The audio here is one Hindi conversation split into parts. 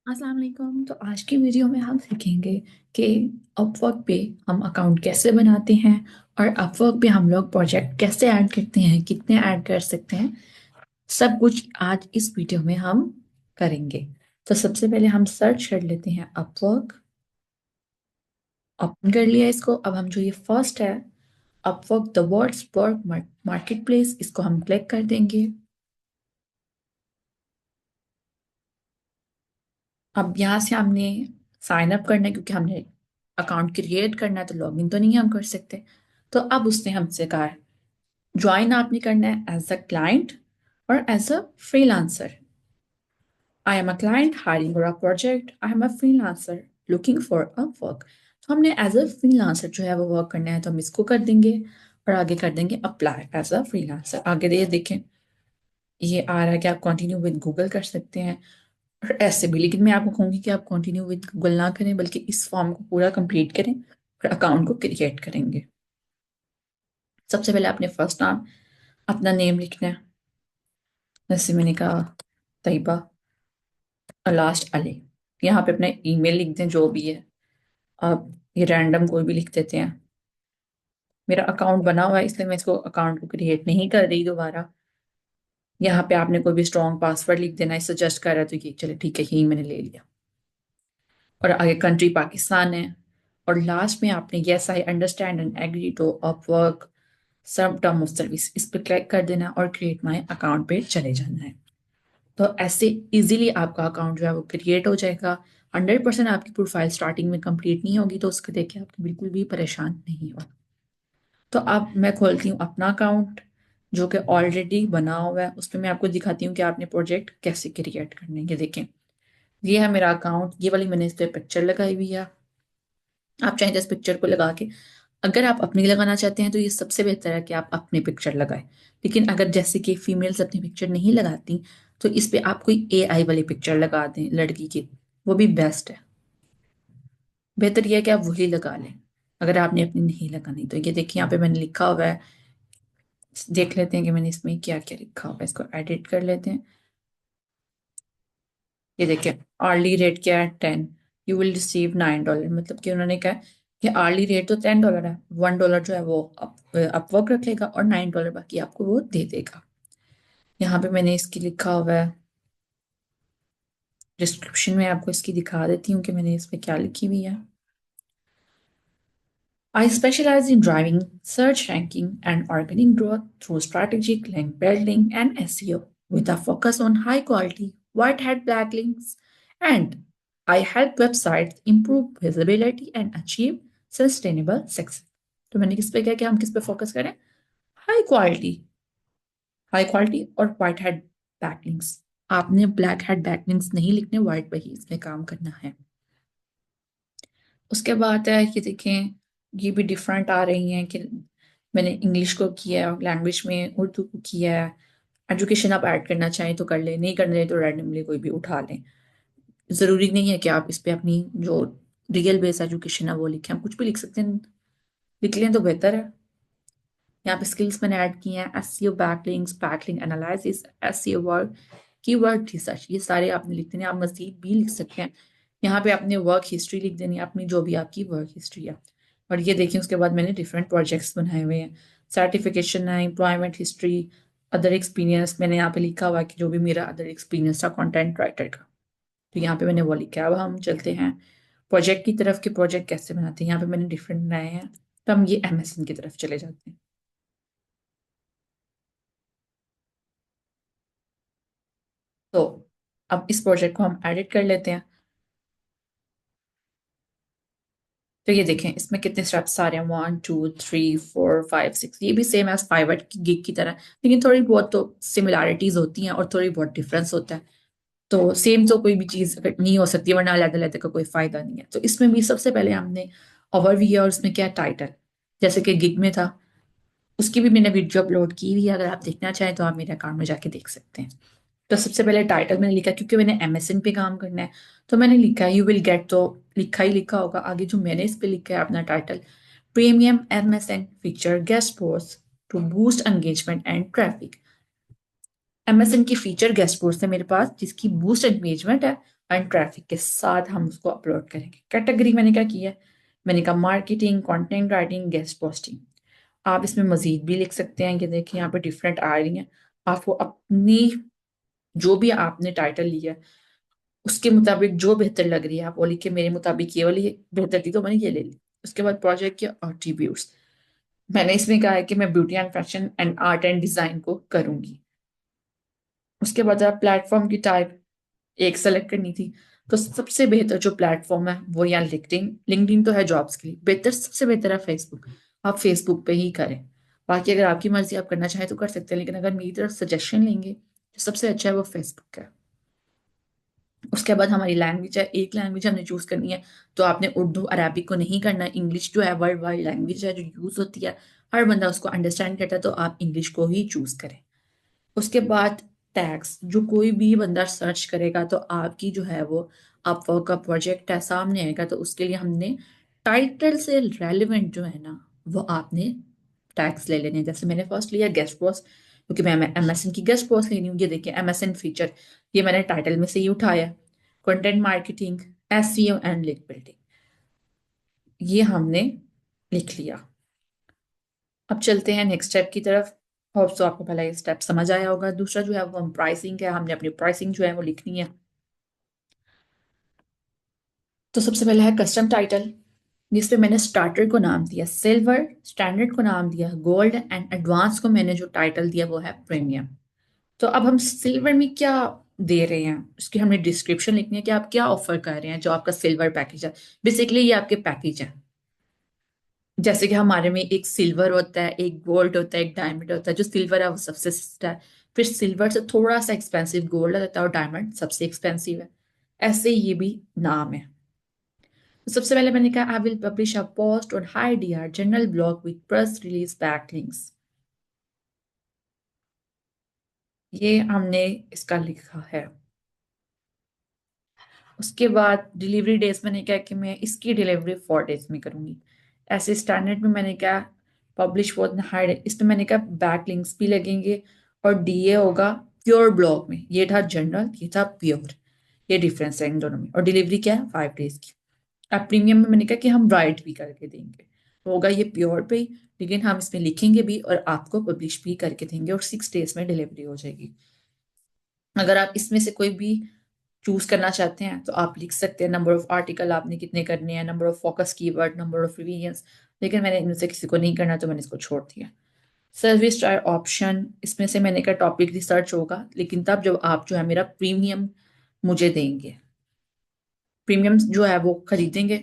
अस्सलाम वालेकुम। तो आज की वीडियो में हम सीखेंगे कि अपवर्क पे हम अकाउंट कैसे बनाते हैं और अपवर्क पे हम लोग प्रोजेक्ट कैसे ऐड करते हैं, कितने ऐड कर सकते हैं। सब कुछ आज इस वीडियो में हम करेंगे। तो सबसे पहले हम सर्च कर लेते हैं अपवर्क। ओपन कर लिया इसको। अब हम जो ये फर्स्ट है Upwork the world's work marketplace, इसको हम क्लिक कर देंगे। अब यहाँ से हमने साइन अप करना है क्योंकि हमने अकाउंट क्रिएट करना है, तो लॉगिन तो नहीं हम कर सकते। तो अब उसने हमसे कहा है ज्वाइन आपने करना है एज अ क्लाइंट और as a freelancer. I am a client hiring for a project, I am a freelancer looking for a work. तो हमने एज अ फ्रीलांसर जो है वो वर्क करना है, तो हम इसको कर देंगे और आगे कर देंगे अप्लाई एज अ फ्रीलांसर। आगे ये देखें, ये आ रहा है कि आप कंटिन्यू विद गूगल कर सकते हैं और ऐसे भी, लेकिन मैं आपको कहूंगी कि आप कंटिन्यू विद गूगल ना करें बल्कि इस फॉर्म को पूरा कंप्लीट करें और अकाउंट को क्रिएट करेंगे। सबसे पहले आपने फर्स्ट नाम अपना नेम लिखना है, जैसे मैंने कहा तैयबा, और लास्ट अली। यहाँ पे अपना ईमेल लिख दें जो भी है। आप ये रैंडम कोई भी लिख देते हैं। मेरा अकाउंट बना हुआ है इसलिए मैं इसको अकाउंट को क्रिएट नहीं कर रही दोबारा। यहाँ पे आपने कोई भी स्ट्रॉन्ग पासवर्ड लिख देना है, सजेस्ट कर रहा है तो ये चले ठीक है, यही मैंने ले लिया। और आगे कंट्री पाकिस्तान है। और लास्ट में आपने yes I understand and agree to Upwork सब टर्म ऑफ सर्विस, इस पर क्लिक कर देना और क्रिएट माई अकाउंट पे चले जाना है। तो ऐसे इजीली आपका अकाउंट जो है वो क्रिएट हो जाएगा। 100% आपकी प्रोफाइल स्टार्टिंग में कंप्लीट नहीं होगी, तो उसको देख के आप बिल्कुल भी परेशान नहीं हो। तो अब मैं खोलती हूँ अपना अकाउंट जो कि ऑलरेडी बना हुआ है, उसमें मैं आपको दिखाती हूँ कि आपने प्रोजेक्ट कैसे क्रिएट करने हैं। ये देखें, ये है मेरा अकाउंट। ये वाली मैंने इस पर पिक्चर लगाई हुई है। आप चाहें तो इस पिक्चर को लगा के, अगर आप अपनी लगाना चाहते हैं तो ये सबसे बेहतर है कि आप अपनी पिक्चर लगाएं। लेकिन अगर जैसे कि फीमेल्स अपनी पिक्चर नहीं लगाती तो इस पे आप कोई एआई वाली पिक्चर लगा दें लड़की की, वो भी बेस्ट है। बेहतर यह है कि आप वही लगा लें अगर आपने अपनी नहीं लगानी। तो ये देखिए, यहाँ पे मैंने लिखा हुआ है, देख लेते हैं कि मैंने इसमें क्या क्या लिखा हुआ है। इसको एडिट कर लेते हैं। ये देखिए, आर्ली रेट क्या है, 10। You will receive $9। मतलब कि उन्होंने कहा कि आर्ली रेट तो $10 है, $1 जो है वो अपवर्क रख लेगा और $9 बाकी आपको वो दे देगा। यहाँ पे मैंने इसकी लिखा हुआ है, डिस्क्रिप्शन में आपको इसकी दिखा देती हूँ कि मैंने इसमें क्या लिखी हुई है। I specialize in driving search ranking and organic growth through strategic link building and SEO with a focus on high quality white hat backlinks. And I help websites improve visibility and achieve sustainable success. तो मैंने किस पे क्या कि हम किस पे फोकस करें, हाई क्वालिटी, हाई क्वालिटी और व्हाइट हैट बैकलिंक्स। आपने ब्लैक हैट बैकलिंक्स नहीं लिखने, व्हाइट पे ही इसमें काम करना है। उसके बाद है कि देखें, ये भी डिफरेंट आ रही हैं कि मैंने इंग्लिश को किया है, लैंग्वेज में उर्दू को किया है। एजुकेशन आप ऐड करना चाहें तो कर लें, नहीं करना चाहें तो रैंडमली कोई भी उठा लें। ज़रूरी नहीं है कि आप इस पे अपनी जो रियल बेस एजुकेशन है वो लिखें, हम कुछ भी लिख सकते हैं। लिख लें तो बेहतर है। यहाँ पे स्किल्स मैंने ऐड किए हैं, SEO, backlink analysis, SEO work, keyword research, ये सारे आपने लिख देने। आप मजीद भी लिख सकते हैं। यहाँ पे आपने वर्क हिस्ट्री लिख देनी है, अपनी जो भी आपकी वर्क हिस्ट्री है। और ये देखिए, उसके बाद मैंने डिफरेंट प्रोजेक्ट्स बनाए हुए हैं, सर्टिफिकेशन है, एम्प्लॉयमेंट हिस्ट्री, अदर एक्सपीरियंस। मैंने यहाँ पे लिखा हुआ है कि जो भी मेरा अदर एक्सपीरियंस था कंटेंट राइटर का, तो यहाँ पे मैंने वो लिखा है। अब हम चलते हैं प्रोजेक्ट की तरफ कि प्रोजेक्ट कैसे बनाते हैं। यहाँ पे मैंने डिफरेंट बनाए हैं, तो हम ये एमएसएन की तरफ चले जाते हैं। तो अब इस प्रोजेक्ट को हम एडिट कर लेते हैं। तो ये देखें, इसमें कितने स्टेप्स आ रहे हैं, 1 2 3 4 5 6। ये भी सेम एज फाइवर की गिग की तरह, लेकिन थोड़ी बहुत तो सिमिलैरिटीज होती हैं और थोड़ी बहुत डिफरेंस होता है। तो सेम तो कोई भी चीज़ अगर नहीं हो सकती, वरना अलग अलग का कोई फायदा नहीं है। तो इसमें भी सबसे पहले हमने ओवरव्यू और उसमें क्या टाइटल, जैसे कि गिग में था, उसकी भी मैंने वीडियो अपलोड की हुई है। अगर आप देखना चाहें तो आप मेरे अकाउंट में जाके देख सकते हैं। तो सबसे पहले टाइटल मैंने लिखा क्योंकि मैंने एमएसएन पे काम करना है, तो मैंने लिखा यू विल गेट, तो लिखा ही लिखा होगा। आगे जो मैंने इस पे लिखा है अपना title, premium MSN feature guest post to boost engagement and traffic. MSN की फीचर गेस्ट पोस्ट है मेरे पास, जिसकी बूस्ट एंगेजमेंट है एंड ट्रैफिक के साथ हम उसको अपलोड करेंगे। कैटेगरी मैंने क्या किया है, मैंने कहा marketing, content writing, guest posting. आप इसमें मजीद भी लिख सकते हैं कि देखिए यहाँ पे डिफरेंट आ रही हैं, आपको अपनी जो भी आपने टाइटल लिया है उसके मुताबिक जो बेहतर लग रही है आप वो लिखिए। मेरे मुताबिक ये वाली बेहतर थी तो मैंने ये ले ली। उसके बाद प्रोजेक्ट के एट्रीब्यूट्स, मैंने इसमें कहा है कि मैं beauty and fashion and art and design को करूंगी। उसके बाद आप प्लेटफॉर्म की टाइप एक सेलेक्ट करनी थी। तो सबसे बेहतर जो प्लेटफॉर्म है वो यहाँ लिंक्डइन, लिंक्डइन तो है जॉब्स के लिए, बेहतर सबसे बेहतर है फेसबुक। आप फेसबुक पे ही करें। बाकी अगर आपकी मर्जी आप करना चाहें तो कर सकते हैं, लेकिन अगर मेरी तरफ सजेशन लेंगे तो सबसे अच्छा है वो फेसबुक है। उसके बाद हमारी लैंग्वेज है, एक लैंग्वेज हमने चूज करनी है। तो आपने उर्दू अरबिक को नहीं करना, इंग्लिश जो है वर्ल्ड वाइड लैंग्वेज है जो यूज होती है, हर बंदा उसको अंडरस्टैंड करता है, तो आप इंग्लिश को ही चूज करें। उसके बाद टैग्स, जो कोई भी बंदा सर्च करेगा तो आपकी जो है वो अपवर्क का प्रोजेक्ट है सामने आएगा, तो उसके लिए हमने टाइटल से रेलिवेंट जो है ना वो आपने टैग्स ले लेने हैं। जैसे मैंने फर्स्ट लिया गेस्ट बॉस, क्योंकि मैं MSN की गेस्ट बॉस लेनी हूँ। ये देखिए MSN फीचर, ये मैंने टाइटल में से ही उठाया। Content marketing, SEO and link building, ये हमने लिख लिया। अब चलते हैं नेक्स्ट स्टेप की तरफ। होप सो आपको पहला ये स्टेप समझ आया होगा। दूसरा जो है वो हम प्राइसिंग है, हमने अपनी प्राइसिंग जो है वो लिखनी है। तो सबसे पहला है कस्टम टाइटल, जिसपे मैंने स्टार्टर को नाम दिया सिल्वर, स्टैंडर्ड को नाम दिया गोल्ड एंड एडवांस को मैंने जो टाइटल दिया वो है प्रीमियम। तो अब हम सिल्वर में क्या दे रहे हैं उसकी हमने डिस्क्रिप्शन लिखनी है कि आप क्या ऑफर कर रहे हैं। जो आपका सिल्वर पैकेज है, बेसिकली ये आपके पैकेज है। जैसे कि हमारे में एक सिल्वर होता है, एक गोल्ड होता है, एक डायमंड होता है। जो सिल्वर है वो सबसे सस्ता है, फिर सिल्वर से थोड़ा सा एक्सपेंसिव गोल्ड होता है और डायमंड सबसे एक्सपेंसिव है। ऐसे ये भी नाम है। तो सबसे पहले मैंने कहा I will publish a post on high DR general blog with press release backlinks. ये हमने इसका लिखा है। उसके बाद डिलीवरी डेज मैंने कहा कि मैं इसकी डिलीवरी 4 डेज में करूंगी। ऐसे स्टैंडर्ड में मैंने कहा पब्लिश फॉर हाई, इसमें मैंने कहा बैक लिंक्स भी लगेंगे और DA होगा प्योर ब्लॉग में। ये था जनरल, ये था प्योर, ये डिफरेंस है इन दोनों में। और डिलीवरी क्या है, 5 डेज की। अब प्रीमियम में मैंने कहा कि हम राइट भी करके देंगे, तो होगा ये प्योर पे ही, लेकिन हम इसमें लिखेंगे भी और आपको पब्लिश भी करके देंगे और 6 डेज में डिलीवरी हो जाएगी। अगर आप इसमें से कोई भी चूज करना चाहते हैं तो आप लिख सकते हैं नंबर ऑफ आर्टिकल आपने कितने करने हैं, number of focus keyword, number of revisions, लेकिन मैंने इनमें से किसी को नहीं करना तो मैंने इसको छोड़ दिया। सर्विस ट्रायल ऑप्शन, इसमें से मैंने कहा टॉपिक रिसर्च होगा, लेकिन तब जब आप जो है मेरा प्रीमियम मुझे देंगे, प्रीमियम जो है वो खरीदेंगे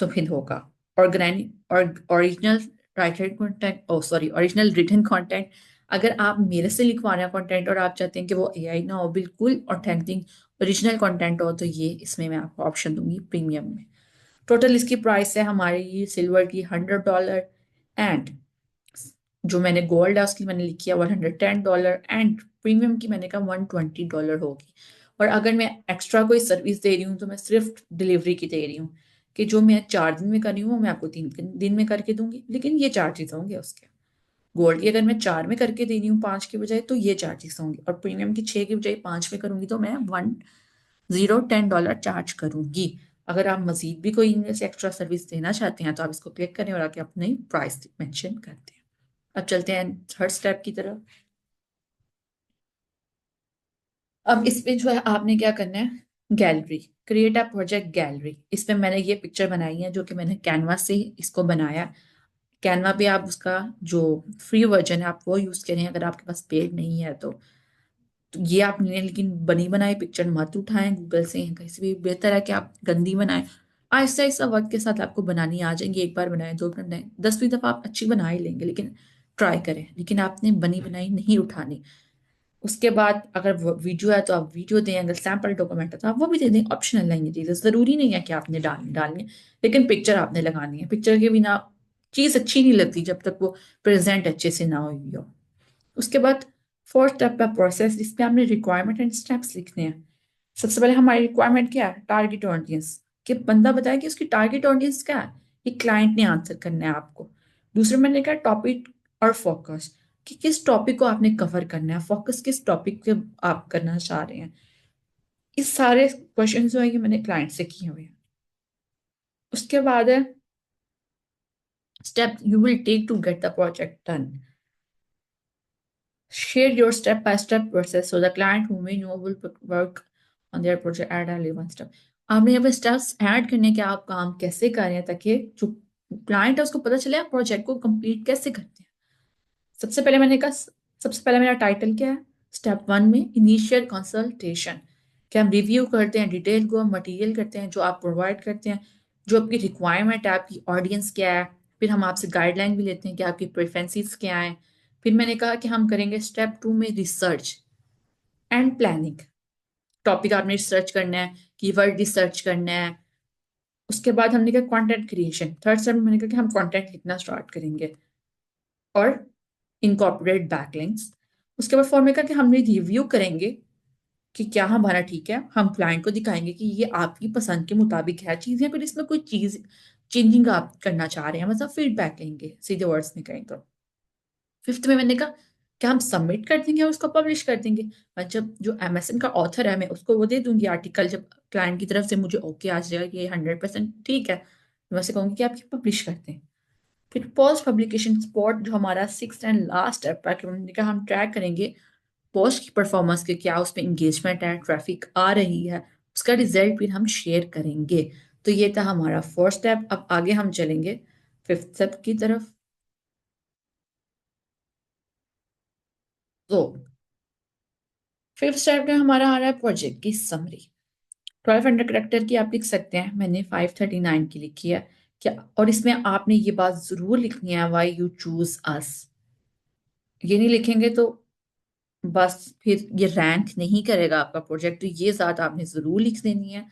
तो फिर होगा। ऑर्गेनाइज और ओरिजिनल राइटेड कंटेंट, ओ सॉरी ओरिजिनल रिटन कंटेंट, अगर आप मेरे से लिखवा रहे हैं कंटेंट और आप चाहते हैं कि वो AI ना हो, बिल्कुल ऑथेंटिक ओरिजिनल कंटेंट हो, तो ये इसमें मैं आपको ऑप्शन दूंगी प्रीमियम में। टोटल इसकी प्राइस है हमारी सिल्वर की $100 एंड जो मैंने गोल्ड है उसकी मैंने लिखी है $110 एंड प्रीमियम की मैंने कहा $120 होगी। और अगर मैं एक्स्ट्रा कोई सर्विस दे रही हूँ तो मैं सिर्फ डिलीवरी की दे रही हूँ, कि जो मैं 4 दिन में कर रही हूँ वो मैं आपको 3 दिन में करके दूंगी, लेकिन ये चार्जेस होंगे उसके। गोल्ड की अगर मैं 4 में करके दे रही हूँ 5 के बजाय तो ये चार्जेस होंगे, और प्रीमियम की 6 के बजाय 5 में करूंगी तो मैं $10 चार्ज करूंगी। अगर आप मजीद भी कोई इनमें से एक्स्ट्रा सर्विस देना चाहते हैं तो आप इसको क्लिक करें और आके अपनी प्राइस मेंशन करते हैं। अब चलते हैं थर्ड स्टेप की तरफ। अब इसमें जो है आपने क्या करना है, gallery, create a project gallery. इसमें मैंने ये पिक्चर बनाई है जो कि मैंने कैनवा से इसको बनाया। कैनवा पे आप उसका जो फ्री वर्जन है आप वो यूज करें, अगर आपके पास पेड नहीं है तो ये आप लें, लेकिन बनी बनाई पिक्चर मत उठाएं गूगल से या कहीं से भी। बेहतर है कि आप गंदी बनाएं। आहिस्ता आहिस्ता वक्त के साथ आपको बनानी आ जाएंगी। एक बार बनाए, 2 बार बनाए, 10वीं दफा आप अच्छी बना ही लेंगे, लेकिन ट्राई करें, लेकिन आपने बनी बनाई नहीं उठानी। उसके बाद अगर वीडियो है तो आप वीडियो दें, अगर सैम्पल डॉक्यूमेंट है तो आप वो भी दे दें। ऑप्शनल है ये चीज़ें, ज़रूरी नहीं है कि आपने डालनी है, लेकिन पिक्चर आपने लगानी है। पिक्चर के बिना चीज़ अच्छी नहीं लगती जब तक वो प्रेजेंट अच्छे से ना हुई हो। उसके बाद फोर्थ स्टेप का प्रोसेस, जिसमें आपने रिक्वायरमेंट एंड स्टेप्स लिखने हैं। सबसे पहले हमारी रिक्वायरमेंट क्या है, टारगेट ऑडियंस, कि बंदा बताए कि उसकी टारगेट ऑडियंस क्या है, ये क्लाइंट ने आंसर करना है आपको। दूसरे मैंने कहा टॉपिक और फोकस, कि किस टॉपिक को आपने कवर करना है, फोकस किस टॉपिक पे आप करना चाह रहे हैं। इस सारे क्वेश्चन जो है ये मैंने क्लाइंट से किए हुए हैं। उसके बाद है step you will take to get the project done. Share your step-by-step process so the client who may know will work on their project at only one step. आपने यहाँ पे स्टेप्स ऐड करने के आप काम कैसे कर रहे हैं ताकि जो क्लाइंट है उसको पता चले आप प्रोजेक्ट को कंप्लीट कैसे करते हैं। सबसे पहले मैंने कहा सबसे पहले मेरा टाइटल क्या है, स्टेप 1 में इनिशियल कंसल्टेशन, कि हम रिव्यू करते हैं डिटेल को, मटेरियल करते हैं जो आप प्रोवाइड करते हैं, जो आपकी रिक्वायरमेंट है, आपकी ऑडियंस क्या है। फिर हम आपसे गाइडलाइन भी लेते हैं कि आपकी प्रेफरेंसेस क्या हैं। फिर मैंने कहा कि हम करेंगे स्टेप 2 में रिसर्च एंड प्लानिंग। टॉपिक आपने रिसर्च करना है, कीवर्ड रिसर्च करना है। उसके बाद हमने कहा कंटेंट क्रिएशन, थर्ड स्टेप में मैंने कहा कि हम कंटेंट लिखना स्टार्ट करेंगे और इनकॉर्पोरेट बैकलिंक्स। उसके बाद फॉर्म में कहा कि हमने रिव्यू करेंगे कि क्या हमारा ठीक है, हम क्लाइंट को दिखाएंगे कि ये आपकी पसंद के मुताबिक है चीज़, या फिर इसमें कोई चीज़ चेंजिंग आप करना चाह रहे हैं, मतलब फीडबैक लेंगे सीधे वर्ड्स में कहें तो। फिफ्थ में मैंने कहा क्या हम सबमिट कर देंगे और उसको पब्लिश कर देंगे। मतलब जो एमएसएन का ऑथर है मैं उसको वो दे दूंगी आर्टिकल, जब क्लाइंट की तरफ से मुझे ओके आ जाएगा कि ये 100% ठीक है, मैं उसे कहूंगी कि आप ये पब्लिश करते हैं। फिर पोस्ट पब्लिकेशन सपोर्ट जो हमारा सिक्स एंड लास्ट स्टेप है, कि मैंने कहा हम ट्रैक करेंगे पोस्ट की परफॉर्मेंस के, क्या उसमें इंगेजमेंट है, ट्रैफिक आ रही है, उसका रिजल्ट फिर हम शेयर करेंगे। तो ये था हमारा फोर्थ स्टेप। अब आगे हम चलेंगे फिफ्थ स्टेप की तरफ। तो फिफ्थ स्टेप में हमारा आ रहा है प्रोजेक्ट की समरी। 1200 करेक्टर की आप लिख सकते हैं, मैंने 539 की लिखी है। क्या और इसमें आपने ये बात जरूर लिखनी है, वाई यू चूज अस। ये नहीं लिखेंगे तो बस फिर ये रैंक नहीं करेगा आपका प्रोजेक्ट, तो ये बात आपने जरूर लिख देनी है।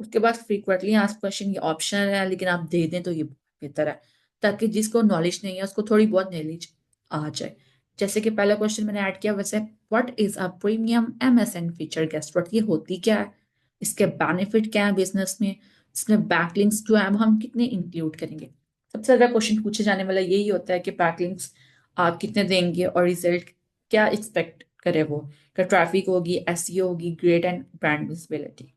उसके बाद फ्रीक्वेंटली आस्क्ड क्वेश्चन, ये ऑप्शनल है लेकिन आप दे दें तो ये बेहतर है, ताकि जिसको नॉलेज नहीं है उसको थोड़ी बहुत नॉलेज आ जाए। जैसे कि पहला क्वेश्चन मैंने ऐड किया वैसे, what is a premium MSN feature guest, what ये होती क्या है, इसके बेनिफिट क्या है बिजनेस में, इसमें बैकलिंक्स जो है वो हम कितने इंक्लूड करेंगे। सबसे ज्यादा क्वेश्चन पूछे जाने वाला यही होता है कि बैकलिंक्स आप कितने देंगे और रिजल्ट क्या एक्सपेक्ट करे वो, क्या ट्रैफिक होगी, एसईओ होगी, ग्रेड एंड ब्रांड विजिबिलिटी।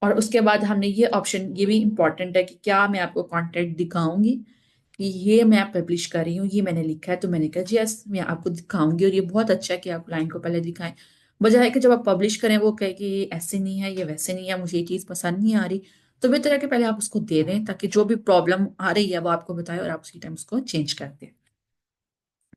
और उसके बाद हमने ये ऑप्शन, ये भी इंपॉर्टेंट है कि क्या मैं आपको कंटेंट दिखाऊंगी कि ये मैं पब्लिश कर रही हूँ, ये मैंने लिखा है। तो मैंने कहा जी यस मैं आपको दिखाऊंगी, और ये बहुत अच्छा है कि आप क्लाइंट को पहले दिखाएं, बजाय कि जब आप पब्लिश करें वो कहे कि ये ऐसे नहीं है, ये वैसे नहीं है, मुझे ये चीज़ पसंद नहीं आ रही। तो बेहतर है कि पहले आप उसको दे दें ताकि जो भी प्रॉब्लम आ रही है वो आपको बताए और आप उसी टाइम उसको चेंज कर दें,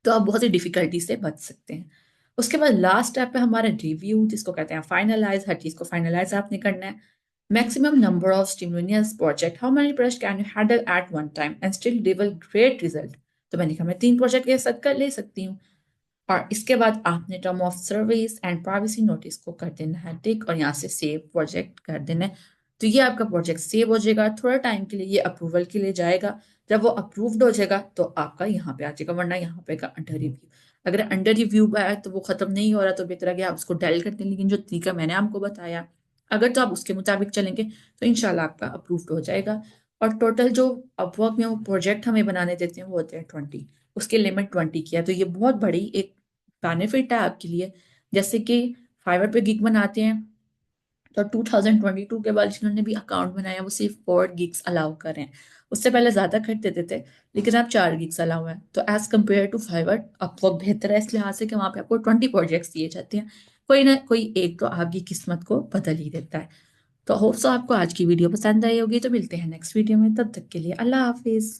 तो आप बहुत सी डिफिकल्टी से बच सकते हैं। उसके बाद लास्ट स्टेप है हमारा रिव्यू, जिसको कहते हैं फाइनलाइज। हर चीज को फाइनलाइज आपने करना है। Maximum number of stimulus project, how many project can you handle at one time and still deliver great result. तो मैंने कहा मैं 3 प्रोजेक्ट के साथ कर ले सकती हूँ। और इसके बाद आपने term of service and privacy notice को कर देना है टिक, और यहाँ से सेव प्रोजेक्ट कर देना है। तो ये आपका प्रोजेक्ट सेव हो जाएगा, थोड़ा टाइम के लिए ये अप्रूवल के लिए जाएगा। जब वो अप्रूव्ड हो जाएगा तो आपका यहाँ पे आ जाएगा, वरना यहाँ पे का अंडर रिव्यू। अगर अंडर रिव्यू है तो वो खत्म नहीं हो रहा तो बेहतर है कि आप उसको डेल करते हैं, लेकिन जो तरीका मैंने आपको बताया अगर तो आप उसके मुताबिक चलेंगे तो इंशाल्लाह आपका अप्रूव्ड हो जाएगा। और टोटल जो अपवर्क में वो प्रोजेक्ट हमें बनाने देते हैं वो होते हैं 20, उसकी लिमिट 20 की है। तो ये बहुत बड़ी एक बेनिफिट है आपके लिए। जैसे कि फाइवर पे गिग बनाते हैं तो 2022 के बाद जिन्होंने भी अकाउंट बनाया वो सिर्फ 4 गिग्स अलाउ कर रहे हैं। उससे पहले ज्यादा कर देते थे लेकिन अब 4 गिग्स अलाउ है। तो as compared to Fiverr Upwork बेहतर है इस लिहाज से कि वहां पे आपको 20 प्रोजेक्ट्स दिए जाते हैं, कोई ना कोई एक तो आपकी किस्मत को बदल ही देता है। तो होप सो आपको आज की वीडियो पसंद आई होगी। तो मिलते हैं नेक्स्ट वीडियो में, तब तक के लिए अल्लाह हाफिज।